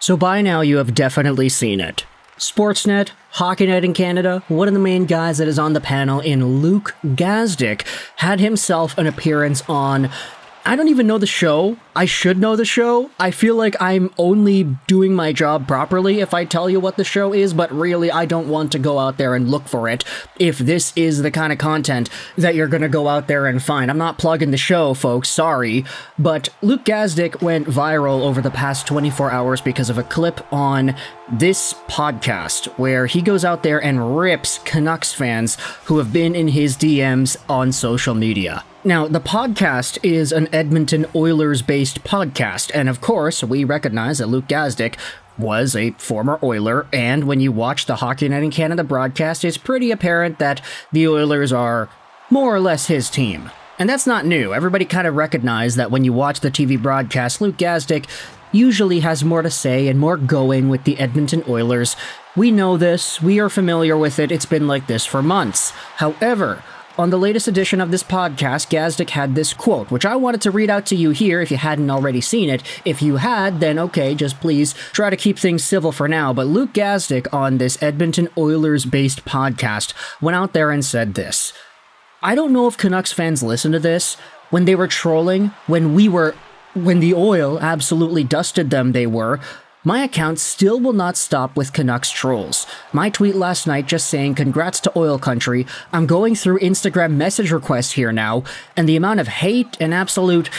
So by now you have definitely seen it. Sportsnet, HockeyNet in Canada, one of the main guys that is on the panel in Luke Gazdic had himself an appearance on, I don't even know the show. I should know the show. I feel like I'm only doing my job properly if I tell you what the show is, but really I don't want to go out there and look for it if this is the kind of content that you're gonna go out there and find. I'm not plugging the show, folks, sorry. But Luke Gazdic went viral over the past 24 hours because of a clip on this podcast where he goes out there and rips Canucks fans who have been in his DMs on social media. Now, the podcast is an Edmonton Oilers-based podcast, and of course, we recognize that Luke Gazdic was a former Oiler, and when you watch the HockeyNet in Canada broadcast, it's pretty apparent that the Oilers are more or less his team. And that's not new. Everybody kind of recognized that when you watch the TV broadcast, Luke Gazdic usually has more to say and more going with the Edmonton Oilers. We know this, we are familiar with it, it's been like this for months. However, on the latest edition of this podcast, Gazdic had this quote, which I wanted to read out to you here if you hadn't already seen it. If you had, then okay, just please try to keep things civil for now. But Luke Gazdic on this Edmonton Oilers-based podcast went out there and said this. I don't know if Canucks fans listened to this when they were trolling, when the oil absolutely dusted them, my account still will not stop with Canucks trolls. My tweet last night just saying congrats to oil country, I'm going through Instagram message requests here now, and the amount of hate and absolute,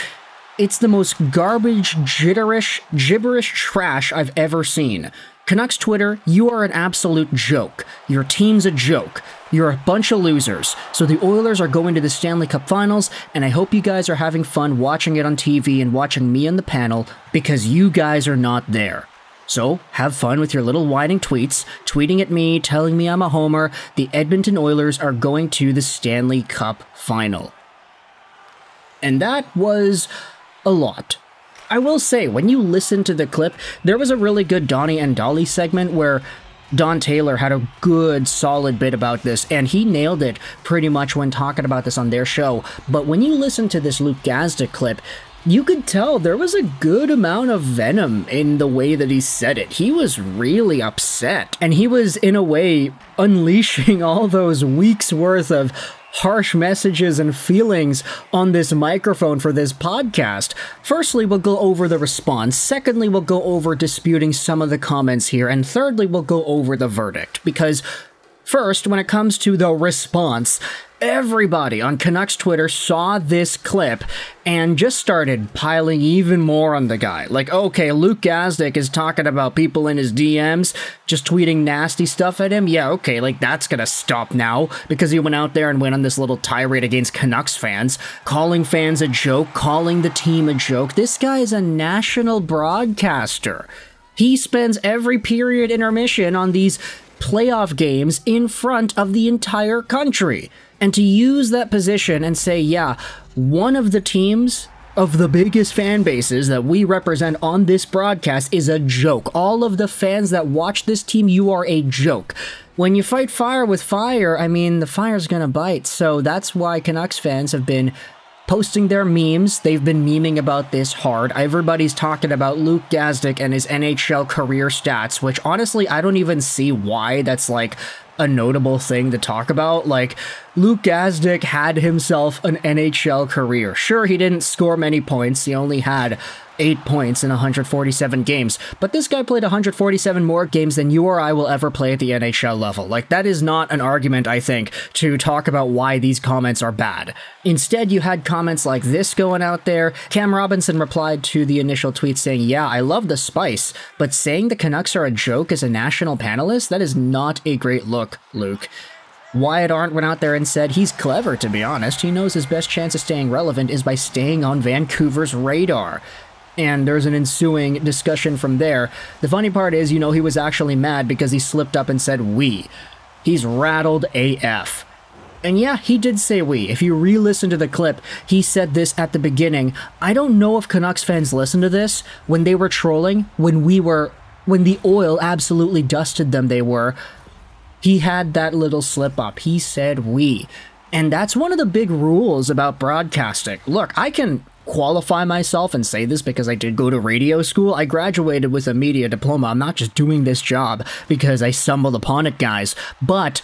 it's the most garbage, gibberish trash I've ever seen. Canucks Twitter, you are an absolute joke. Your team's a joke. You're a bunch of losers. So the Oilers are going to the Stanley Cup Finals, and I hope you guys are having fun watching it on TV and watching me on the panel, because you guys are not there. So, have fun with your little whining tweets, tweeting at me, telling me I'm a homer. The Edmonton Oilers are going to the Stanley Cup Final. And that was a lot. I will say, when you listen to the clip, there was a really good Donnie and Dolly segment where Don Taylor had a good, solid bit about this, and he nailed it pretty much when talking about this on their show. But when you listen to this Luke Gazdic clip, you could tell there was a good amount of venom in the way that he said it. He was really upset, and he was, in a way, unleashing all those weeks' worth of harsh messages and feelings on this microphone for this podcast. Firstly, we'll go over the response. Secondly, we'll go over disputing some of the comments here. And thirdly, we'll go over the verdict. Because first, when it comes to the response, everybody on Canucks Twitter saw this clip and just started piling even more on the guy. Like, okay, Luke Gazdic is talking about people in his DMs just tweeting nasty stuff at him. Yeah, okay, like that's gonna stop now because he went out there and went on this little tirade against Canucks fans, calling fans a joke, calling the team a joke. This guy is a national broadcaster. He spends every period intermission on these playoff games in front of the entire country. And to use that position and say, yeah, one of the teams of the biggest fan bases that we represent on this broadcast is a joke. All of the fans that watch this team, you are a joke. When you fight fire with fire, I mean, the fire's gonna bite. So that's why Canucks fans have been posting their memes. They've been memeing about this hard. Everybody's talking about Luke Gazdic and his NHL career stats, which honestly, I don't even see why that's like a notable thing to talk about. Like, Luke Gazdic had himself an NHL career. Sure, he didn't score many points. He only had 8 points in 147 games. But this guy played 147 more games than you or I will ever play at the NHL level. Like, that is not an argument, I think, to talk about why these comments are bad. Instead, you had comments like this going out there. Cam Robinson replied to the initial tweet saying, yeah, I love the spice, but saying the Canucks are a joke as a national panelist, that is not a great look, Luke. Wyatt Arndt went out there and said he's clever, to be honest. He knows his best chance of staying relevant is by staying on Vancouver's radar. And there's an ensuing discussion from there. The funny part is, he was actually mad because he slipped up and said we. He's rattled AF. And yeah, he did say we. If you re-listen to the clip, he said this at the beginning. I don't know if Canucks fans listened to this when they were trolling, when the oil absolutely dusted them, he had that little slip up. He said we. And that's one of the big rules about broadcasting. Look, I can qualify myself and say this because I did go to radio school. I graduated with a media diploma. I'm not just doing this job because I stumbled upon it, guys. But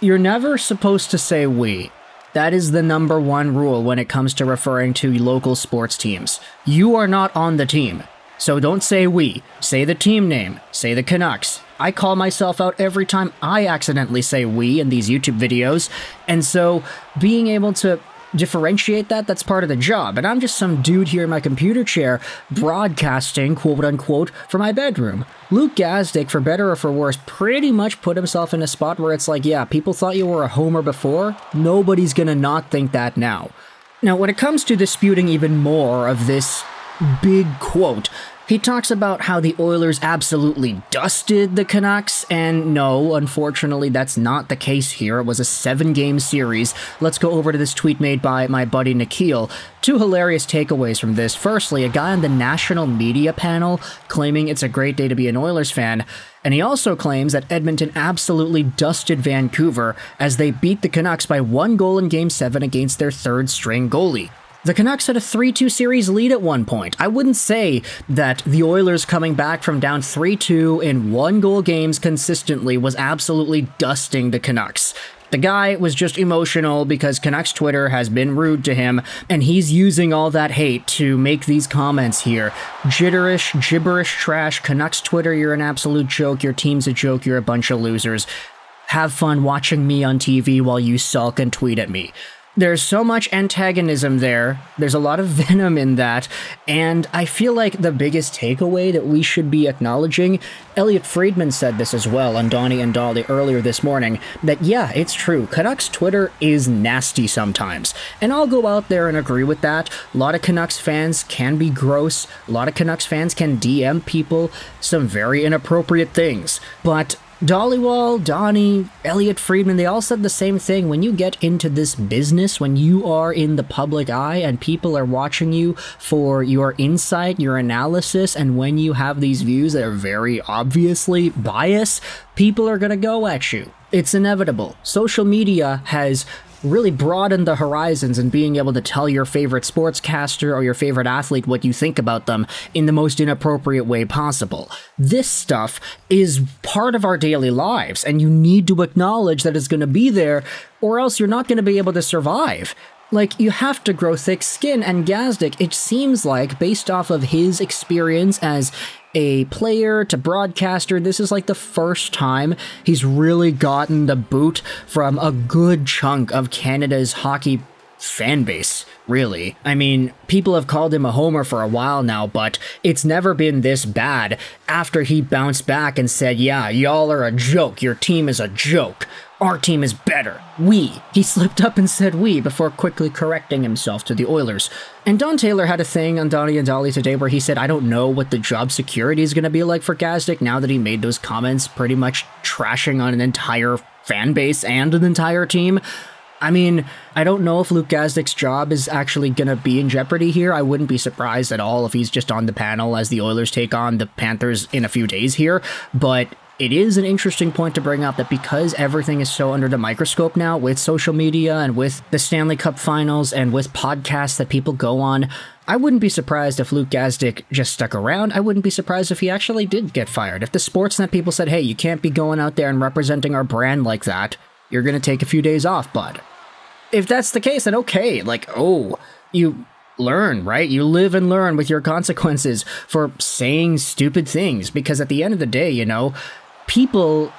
you're never supposed to say we. That is the number one rule when it comes to referring to local sports teams. You are not on the team. So don't say we. Say the team name. Say the Canucks. I call myself out every time I accidentally say we in these YouTube videos. And so being able to differentiate that, that's part of the job. And I'm just some dude here in my computer chair broadcasting, quote unquote, from my bedroom. Luke Gazdic, for better or for worse, pretty much put himself in a spot where it's like, yeah, people thought you were a homer before. Nobody's gonna not think that now. Now, when it comes to disputing even more of this big quote, he talks about how the Oilers absolutely dusted the Canucks, and no, unfortunately, that's not the case here. It was a 7-game series. Let's go over to this tweet made by my buddy Nikhil. Two hilarious takeaways from this. Firstly, a guy on the national media panel claiming it's a great day to be an Oilers fan, and he also claims that Edmonton absolutely dusted Vancouver as they beat the Canucks by 1 goal in Game 7 against their third-string goalie. The Canucks had a 3-2 series lead at one point. I wouldn't say that the Oilers coming back from down 3-2 in 1-goal games consistently was absolutely dusting the Canucks. The guy was just emotional because Canucks Twitter has been rude to him, and he's using all that hate to make these comments here. Gibberish trash, Canucks Twitter, you're an absolute joke, your team's a joke, you're a bunch of losers. Have fun watching me on TV while you sulk and tweet at me. There's so much antagonism there, there's a lot of venom in that, and I feel like the biggest takeaway that we should be acknowledging, Elliotte Friedman said this as well on Donnie and Dolly earlier this morning, that yeah, it's true, Canucks Twitter is nasty sometimes, and I'll go out there and agree with that. A lot of Canucks fans can be gross, a lot of Canucks fans can DM people some very inappropriate things, but Dollywall, Donnie, Elliotte Friedman, they all said the same thing. When you get into this business, when you are in the public eye and people are watching you for your insight, your analysis, and when you have these views that are very obviously biased, people are going to go at you. It's inevitable. Social media has really broaden the horizons and being able to tell your favorite sportscaster or your favorite athlete what you think about them in the most inappropriate way possible. This stuff is part of our daily lives, and you need to acknowledge that it's going to be there, or else you're not going to be able to survive. Like, you have to grow thick skin, and Gazdic, it seems like, based off of his experience as a player to broadcaster, this is like the first time he's really gotten the boot from a good chunk of Canada's hockey fan base, really. I mean, people have called him a homer for a while now, but it's never been this bad after he bounced back and said, yeah, y'all are a joke, your team is a joke. Our team is better. We. He slipped up and said we before quickly correcting himself to the Oilers. And Don Taylor had a thing on Donnie and Dolly today where he said, I don't know what the job security is going to be like for Gazdic now that he made those comments pretty much trashing on an entire fan base and an entire team. I mean, I don't know if Luke Gazdic's job is actually going to be in jeopardy here. I wouldn't be surprised at all if he's just on the panel as the Oilers take on the Panthers in a few days here, but it is an interesting point to bring up that because everything is so under the microscope now with social media and with the Stanley Cup Finals and with podcasts that people go on, I wouldn't be surprised if Luke Gazdic just stuck around. I wouldn't be surprised if he actually did get fired. If the Sportsnet people said, hey, you can't be going out there and representing our brand like that, you're going to take a few days off, bud. If that's the case, then okay, like, oh, you learn, right? You live and learn with your consequences for saying stupid things, because at the end of the day, you know, people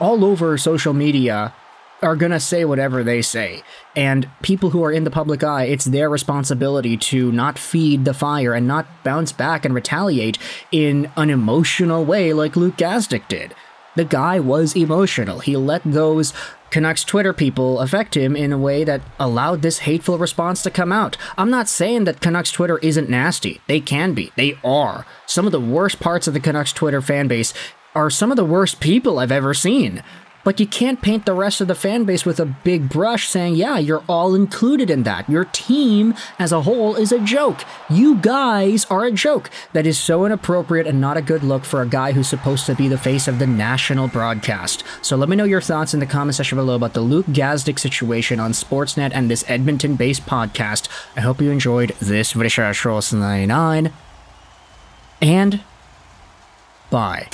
all over social media are going to say whatever they say. And people who are in the public eye, it's their responsibility to not feed the fire and not bounce back and retaliate in an emotional way like Luke Gazdic did. The guy was emotional. He let those Canucks Twitter people affect him in a way that allowed this hateful response to come out. I'm not saying that Canucks Twitter isn't nasty. They can be. They are. Some of the worst parts of the Canucks Twitter fan base are some of the worst people I've ever seen. But you can't paint the rest of the fan base with a big brush saying, yeah, you're all included in that. Your team as a whole is a joke. You guys are a joke. That is so inappropriate and not a good look for a guy who's supposed to be the face of the national broadcast. So let me know your thoughts in the comment section below about the Luke Gazdic situation on Sportsnet and this Edmonton-based podcast. I hope you enjoyed this video, and bye.